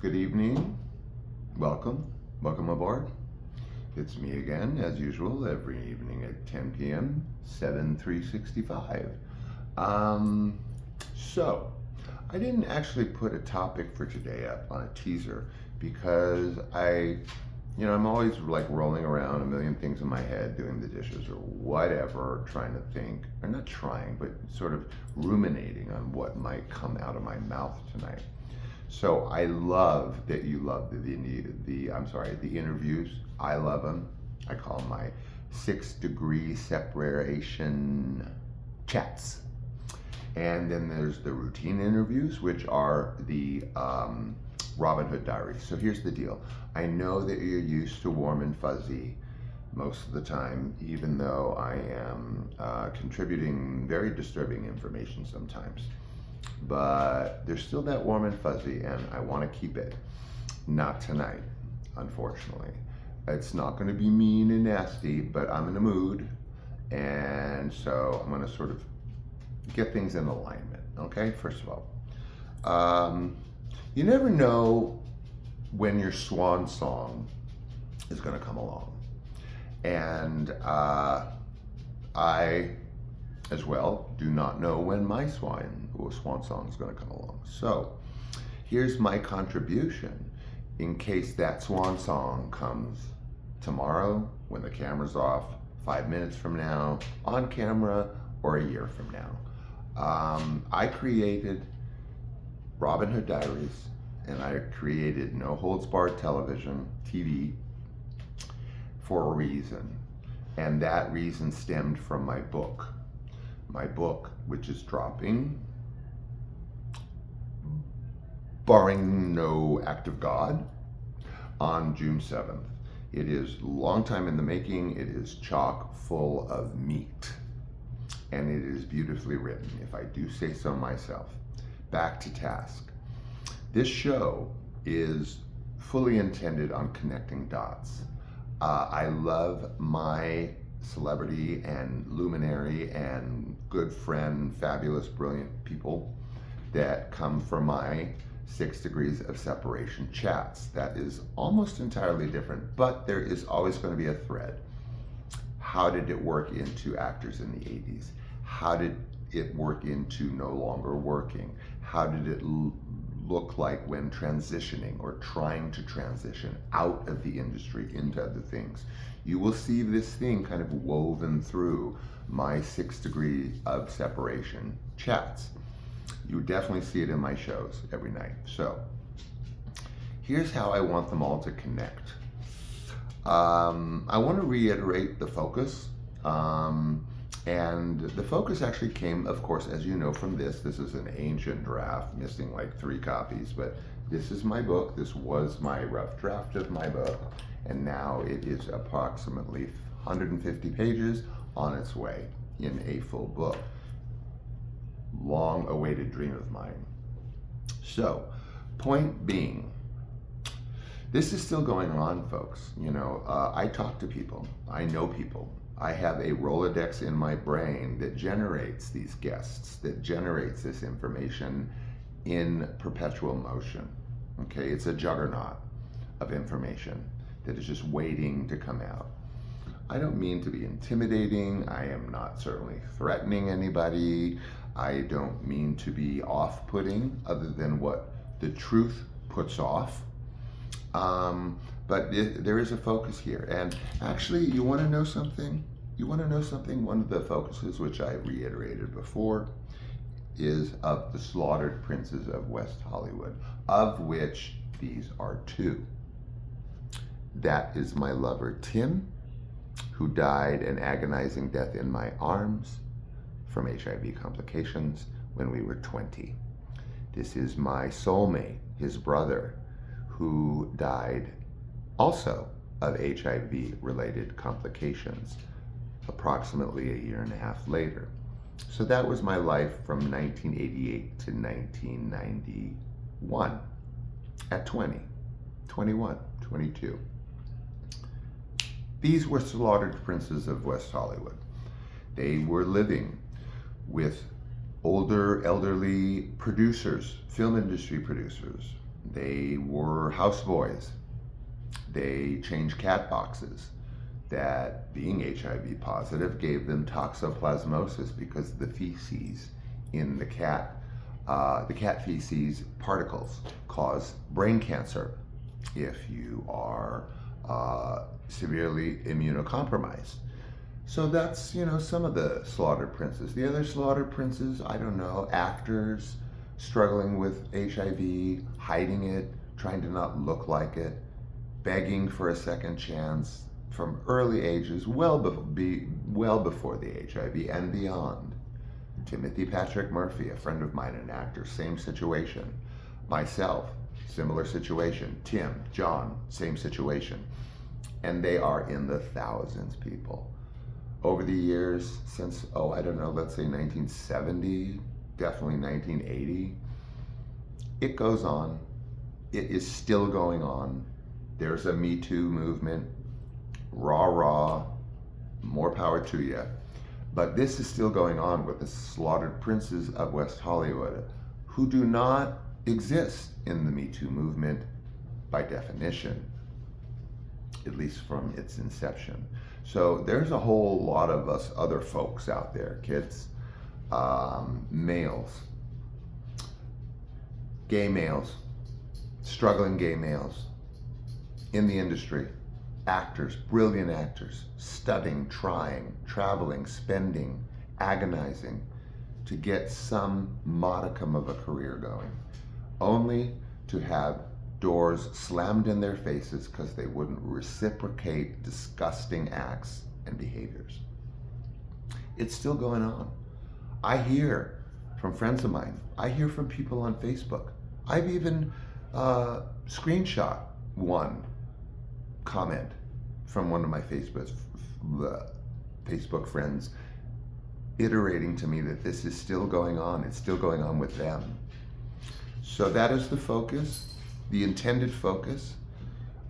Good evening. Welcome aboard. It's me again, as usual, every evening at 10 p.m., 7/365. So, I didn't actually put a topic for today up on a teaser because I'm always like rolling around a million things in my head, doing the dishes or whatever, trying to think, or not trying, but sort of ruminating on what might come out of my mouth tonight. So I love that you love the interviews. I love them. I call them my 6 degree separation chats. And then there's the routine interviews, which are the Robin Hood Diaries. So here's the deal. I know that you're used to warm and fuzzy most of the time, even though I am contributing very disturbing information sometimes. But there's still that warm and fuzzy, and I want to keep it. Not tonight, unfortunately. It's not going to be mean and nasty, but I'm in a mood, and so I'm going to sort of get things in alignment. Okay, first of all, you never know when your swan song is going to come along, and I as well do not know when my swan song is going to come along. So here's my contribution in case that swan song comes tomorrow, when the camera's off, 5 minutes from now, on camera, or a year from now. I created Robin Hood Diaries, and I created No Holds Barred Television, TV, for a reason. And that reason stemmed from my book. My book, which is dropping, barring no act of God, on June 7th. It is a long time in the making. It is chock full of meat. And it is beautifully written, if I do say so myself. Back to task. This show is fully intended on connecting dots. I love my celebrity and luminary and good friend, fabulous, brilliant people that come from my 6 degrees of separation chats. That is almost entirely different, but there is always going to be a thread. How did it work into actors in the 80s? How did it work into no longer working? How did it look like when transitioning or trying to transition out of the industry into other things? You will see this thing kind of woven through my 6 degree of separation chats. You definitely see it in my shows every night. So here's how I want them all to connect. I want to reiterate the focus. And the focus actually came, of course, as you know, from this. This is an ancient draft, missing like 3 copies, but this is my book. This was my rough draft of my book, and now it is approximately 150 pages on its way in a full book. Long awaited dream of mine. So, point being, this is still going on, folks. I talk to people. I know people. I have a Rolodex in my brain that generates these guests, that generates this information in perpetual motion. Okay, it's a juggernaut of information that is just waiting to come out. I don't mean to be intimidating. I am not certainly threatening anybody. I don't mean to be off-putting, other than what the truth puts off. But there is a focus here. And actually, you want to know something? One of the focuses, which I reiterated before, is of the slaughtered princes of West Hollywood, of which these are 2. That is my lover, Tim, who died an agonizing death in my arms from HIV complications when we were 20. This is my soulmate, his brother, who died also of HIV-related complications approximately a year and a half later. So that was my life from 1988 to 1991 at 20, 21, 22. These were slaughtered princes of West Hollywood. They were living with older, elderly producers, film industry producers, They were houseboys. They changed cat boxes. That being HIV positive gave them toxoplasmosis because the feces in the cat feces particles cause brain cancer if you are severely immunocompromised. So that's, some of the slaughtered princes. The other slaughtered princes, I don't know, actors struggling with HIV, hiding it, trying to not look like it, begging for a second chance from early ages, well before the HIV and beyond. Timothy Patrick Murphy, a friend of mine, an actor, same situation. Myself, similar situation. Tim, John, same situation. And they are in the thousands, people. Over the years, since, I don't know, let's say 1970, definitely 1980, it goes on. It is still going on. There's a Me Too movement. Rah, rah, more power to you. But this is still going on with the slaughtered princes of West Hollywood, who do not exist in the Me Too movement by definition, at least from its inception. So there's a whole lot of us other folks out there, kids, males, gay males, struggling gay males in the industry, actors, brilliant actors, studying, trying, traveling, spending, agonizing to get some modicum of a career going, only to have doors slammed in their faces because they wouldn't reciprocate disgusting acts and behaviors. It's still going on. I hear from friends of mine. I hear from people on Facebook. I've even screenshot one comment from one of my Facebook friends iterating to me that this is still going on. It's still going on with them. So that is the focus, the intended focus.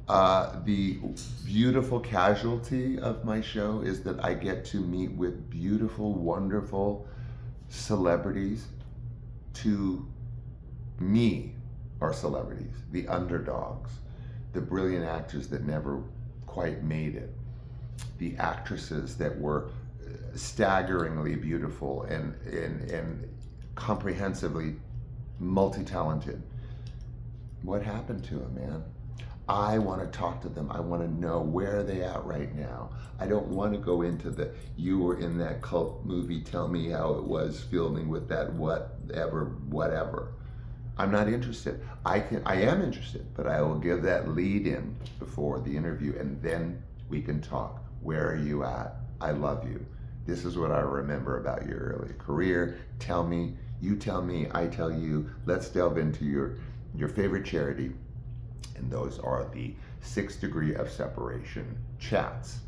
The beautiful casualty of my show is that I get to meet with beautiful, wonderful celebrities. To me are celebrities, the underdogs, the brilliant actors that never quite made it, the actresses that were staggeringly beautiful and comprehensively multi-talented. What happened to them, man? I want to talk to them. I want to know where are they at right now. I don't want to go into the, you were in that cult movie, tell me how it was filming with that whatever. I'm not interested. I am interested, but I will give that lead in before the interview and then we can talk. Where are you at? I love you. This is what I remember about your early career. Tell me, you tell me, I tell you. Let's delve into your favorite charity. And those are the 6 Degree of Separation chats.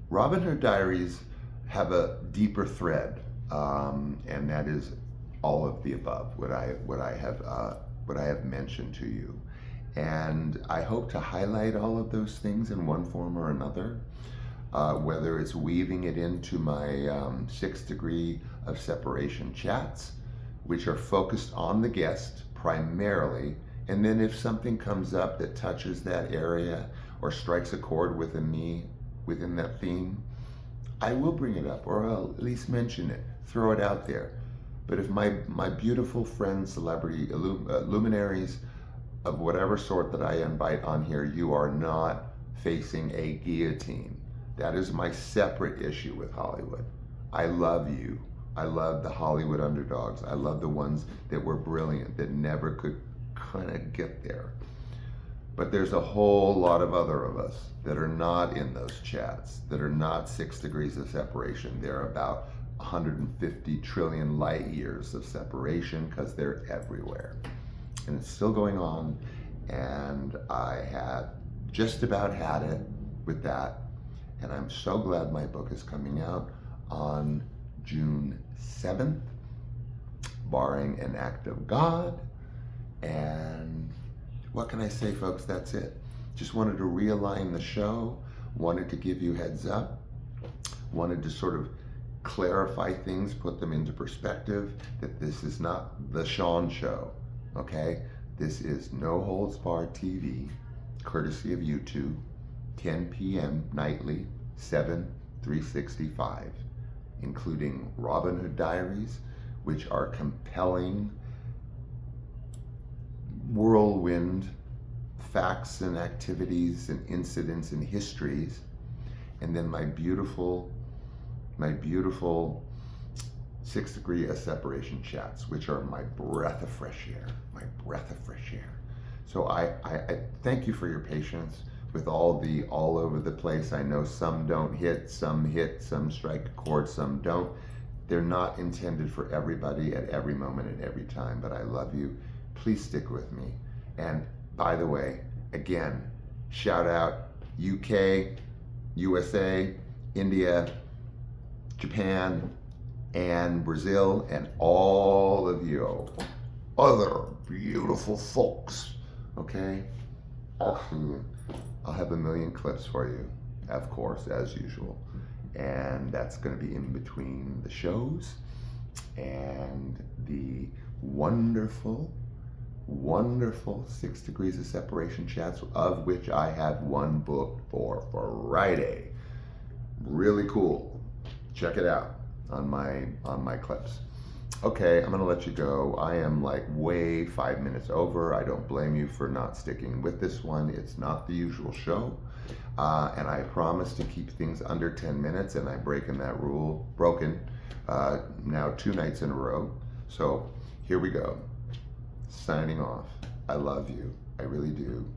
Robin Hood Diaries have a deeper thread, and that is all of the above, what I have mentioned to you. And I hope to highlight all of those things in one form or another, whether it's weaving it into my 6 Degree of Separation chats, which are focused on the guest primarily. And then if something comes up that touches that area or strikes a chord within me, within that theme, I will bring it up, or I'll at least mention it, throw it out there. But if my beautiful friends, celebrity, luminaries of whatever sort that I invite on here, you are not facing a guillotine. That is my separate issue with Hollywood. I love you. I love the Hollywood underdogs. I love the ones that were brilliant, that never could kind of get there. But there's a whole lot of other of us that are not in those chats, that are not 6 degrees of separation. They're about 150 trillion light years of separation because they're everywhere. And it's still going on, and I have just about had it with that. And I'm so glad my book is coming out on June 7th, barring an act of God. And what can I say, folks? That's it. Just wanted to realign the show, wanted to give you heads up, wanted to sort of clarify things, put them into perspective, that this is not the Sean show, okay? This is No Holds Barred TV, courtesy of YouTube, 10 p.m. nightly, 7/365, including Robin Hood Diaries, which are compelling whirlwind facts and activities and incidents and histories, and then my beautiful 6 Degree of Separation chats, which are my breath of fresh air, So I thank you for your patience with all over the place. I know some don't hit, some strike a chord, some don't. They're not intended for everybody at every moment and every time, but I love you. Please stick with me. And by the way, again, shout out UK, USA, India, Japan, and Brazil, and all of you other beautiful folks. Okay? I'll have a million clips for you, of course, as usual. And that's going to be in between the shows and the wonderful 6 Degrees of Separation chats, of which I have one booked for Friday. Really cool. Check it out on my clips. Okay, I'm gonna let you go. I am like way 5 minutes over. I don't blame you for not sticking with this one. It's not the usual show. And I promise to keep things under 10 minutes, and I've broken now 2 nights in a row. So here we go. Signing off. I love you. I really do.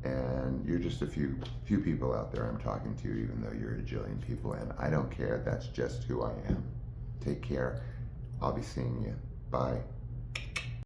And you're just a few people out there I'm talking to, even though you're a jillion people, and I don't care. That's just who I am. Take care. I'll be seeing you. Bye.